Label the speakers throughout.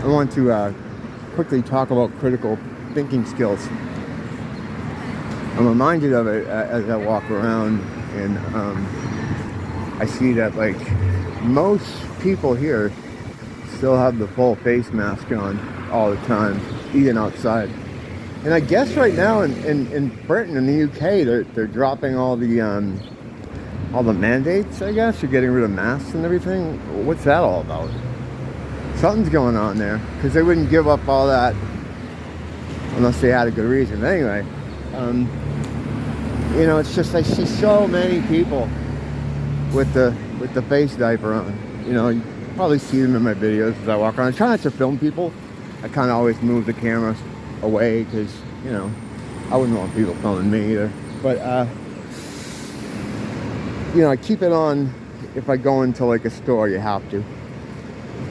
Speaker 1: I want to quickly talk about critical thinking skills. I'm reminded of it as I walk around, and I see that like most people here still have the full face mask on all the time, even outside. And I guess right now in Britain and the UK, they're dropping all the mandates. I guess you're getting rid of masks and everything. What's that all about? Something's going on there, because they wouldn't give up all that unless they had a good reason. Anyway, it's just I see so many people with the face diaper on. You probably see them in my videos as I walk around. I try not to film people. I kind of always move the camera away because I wouldn't want people filming me either. But I keep it on if I go into like a store. You have to.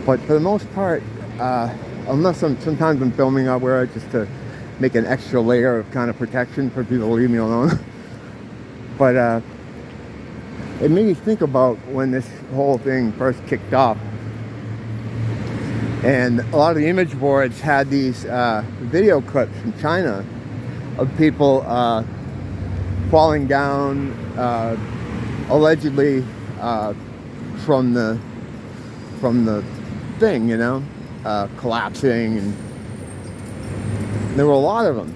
Speaker 1: But for the most part, unless sometimes I'm filming, I wear it just to make an extra layer of kind of protection for people to leave me alone. But it made me think about when this whole thing first kicked off. And a lot of the image boards had these video clips from China of people falling down, allegedly from the thing, collapsing, and there were a lot of them.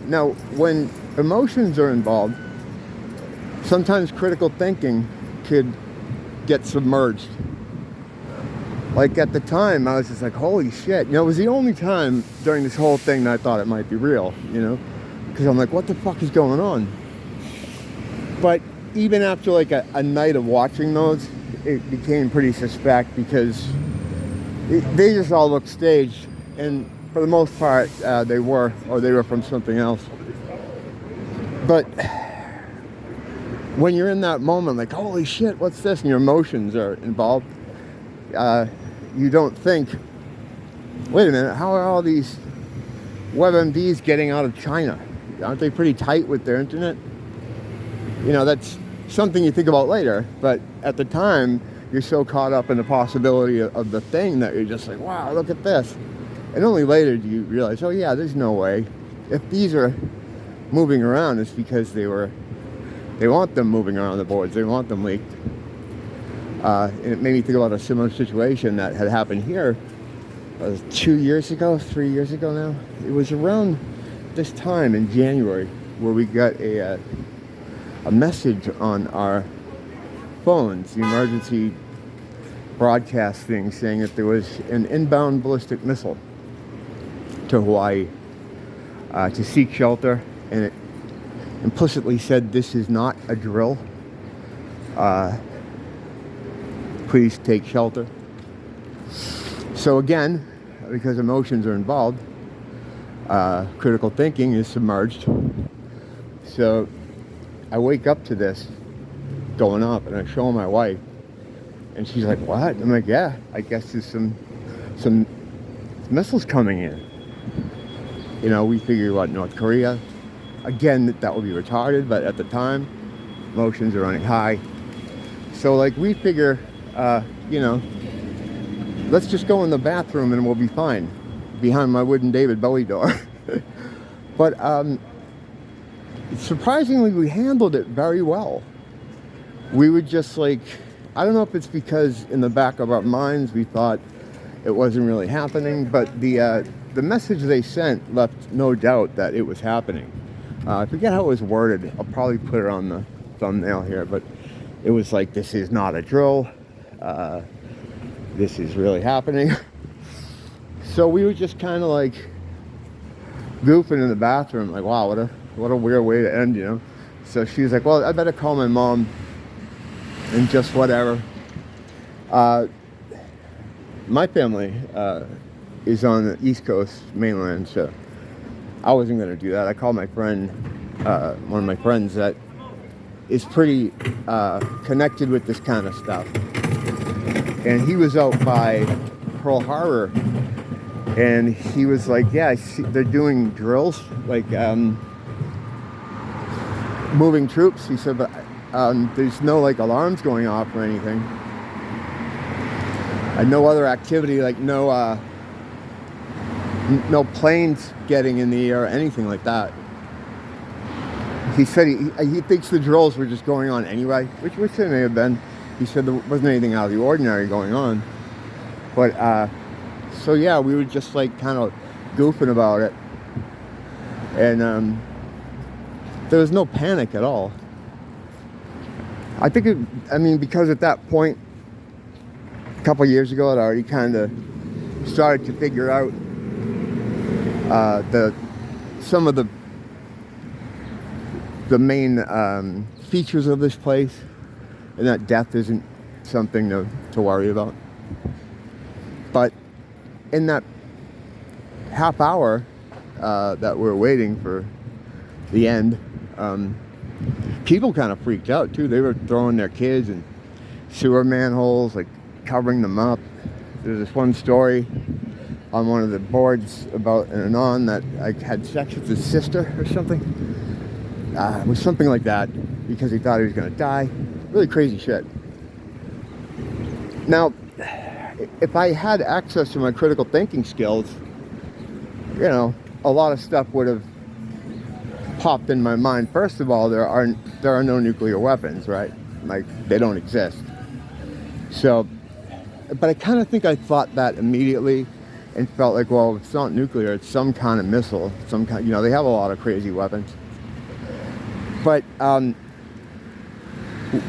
Speaker 1: Now, when emotions are involved, sometimes critical thinking could get submerged. Like at the time, I was just like, holy shit. It was the only time during this whole thing that I thought it might be real, because I'm like, what the fuck is going on? But even after like a night of watching those, it became pretty suspect, because they just all looked staged, and for the most part they were from something else. But when you're in that moment, like, holy shit, what's this, and your emotions are involved, you don't think, wait a minute, how are all these WebMDs getting out of China? Aren't they pretty tight with their internet? That's something you think about later, but at the time you're so caught up in the possibility of the thing that you're just like, wow, look at this. And only later do you realize, oh yeah, there's no way. If these are moving around, it's because they want them moving around the boards. They want them leaked. And it made me think about a similar situation that had happened here 3 years ago now. It was around this time in January where we got a message on our phones, the emergency broadcast thing, saying that there was an inbound ballistic missile to Hawaii to seek shelter, and it implicitly said, this is not a drill. Please take shelter. So again, because emotions are involved, critical thinking is submerged. So I wake up to this going up, and I show my wife, and she's like, what? I'm like, yeah, I guess there's some missiles coming in. We figure, what, North Korea? Again, that would be retarded, but at the time, emotions are running high. So like, we figure, let's just go in the bathroom and we'll be fine behind my wooden David Bowie door. But surprisingly, we handled it very well. We would just like, I don't know if it's because in the back of our minds we thought it wasn't really happening, but the message they sent left no doubt that it was happening. I forget how it was worded. I'll probably put it on the thumbnail here, but it was like, this is not a drill. This is really happening. So we were just kind of like goofing in the bathroom, like, wow, what a weird way to end, So she was like, well, I better call my mom and just whatever. My family is on the East Coast mainland, so I wasn't going to do that. I called my friend, one of my friends that is pretty connected with this kind of stuff. And he was out by Pearl Harbor, and he was like, yeah, I see they're doing drills, like moving troops. He said, but there's no like alarms going off or anything. And no other activity, like no no planes getting in the air or anything like that. He said he thinks the drills were just going on anyway, which they may have been. He said there wasn't anything out of the ordinary going on. But, so yeah, we were just like kind of goofing about it. And there was no panic at all. I think because at that point, a couple of years ago, I'd already kind of started to figure out some of the main features of this place, and that death isn't something to worry about. But in that half hour that we're waiting for the end, people kind of freaked out too. They were throwing their kids in sewer manholes, like covering them up. There's this one story on one of the boards about an anon that I had sex with his sister or something. It was something like that because he thought he was going to die. Really crazy shit. Now, if I had access to my critical thinking skills, a lot of stuff would have popped in my mind. First of all, there are no nuclear weapons, right? Like, they don't exist. So, but I kind of think I thought that immediately and felt like, well, it's not nuclear, it's some kind of missile, some kind, they have a lot of crazy weapons. But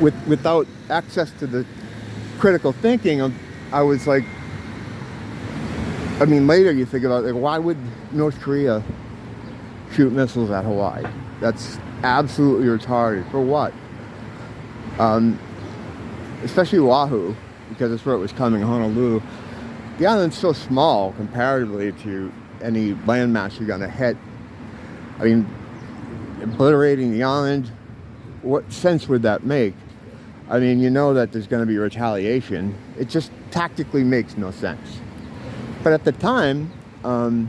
Speaker 1: without access to the critical thinking, I was like, later you think about, like, why would North Korea shoot missiles at Hawaii? That's absolutely retarded. For what? Especially Oahu, because that's where it was coming, Honolulu. The island's so small comparatively to any landmass you're going to hit. Obliterating the island, what sense would that make? That there's going to be retaliation. It just tactically makes no sense. But at the time, when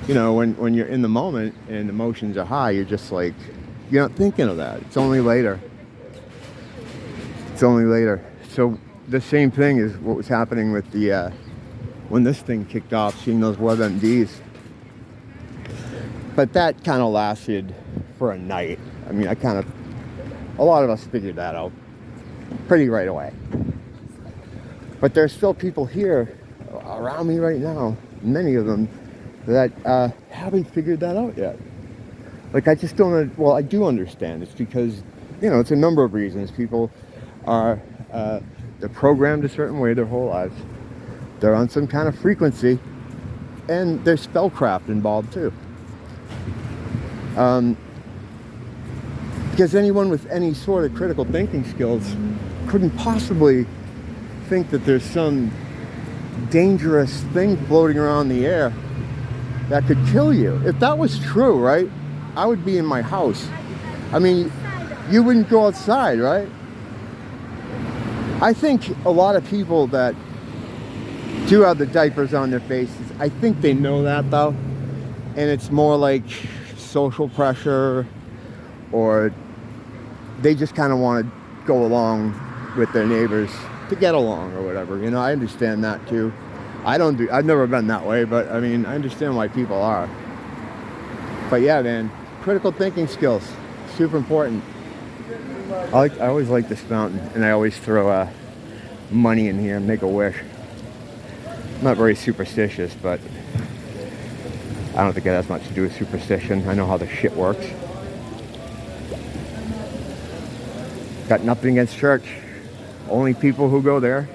Speaker 1: you're in the moment and emotions are high, you're just like, you're not thinking of that. It's only later. So the same thing is what was happening with the, when this thing kicked off, seeing those WebMDs. But that kind of lasted for a night. A lot of us figured that out pretty right away. But there's still people here around me right now, many of them, that haven't figured that out yet. Like, I just don't, well, I do understand. It's because, it's a number of reasons. People are, they're programmed a certain way their whole lives. They're on some kind of frequency, and there's spellcraft involved too. Because anyone with any sort of critical thinking skills couldn't possibly think that there's some dangerous thing floating around the air that could kill you. If that was true, right, I would be in my house. You wouldn't go outside, right? I think a lot of people that do have the diapers on their faces, I think they know that though. And it's more like social pressure, or they just kind of want to go along with their neighbors to get along or whatever. I understand that too. I've never been that way, but I understand why people are. But yeah, man, critical thinking skills, super important. I always like this fountain, and I always throw money in here and make a wish. I'm not very superstitious, but I don't think it has much to do with superstition. I know how the shit works. Got nothing against church. Only people who go there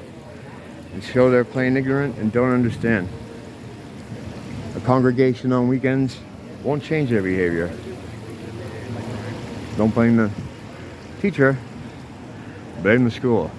Speaker 1: and show they're plain ignorant and don't understand. A congregation on weekends won't change their behavior. Don't blame the teacher, blame the school.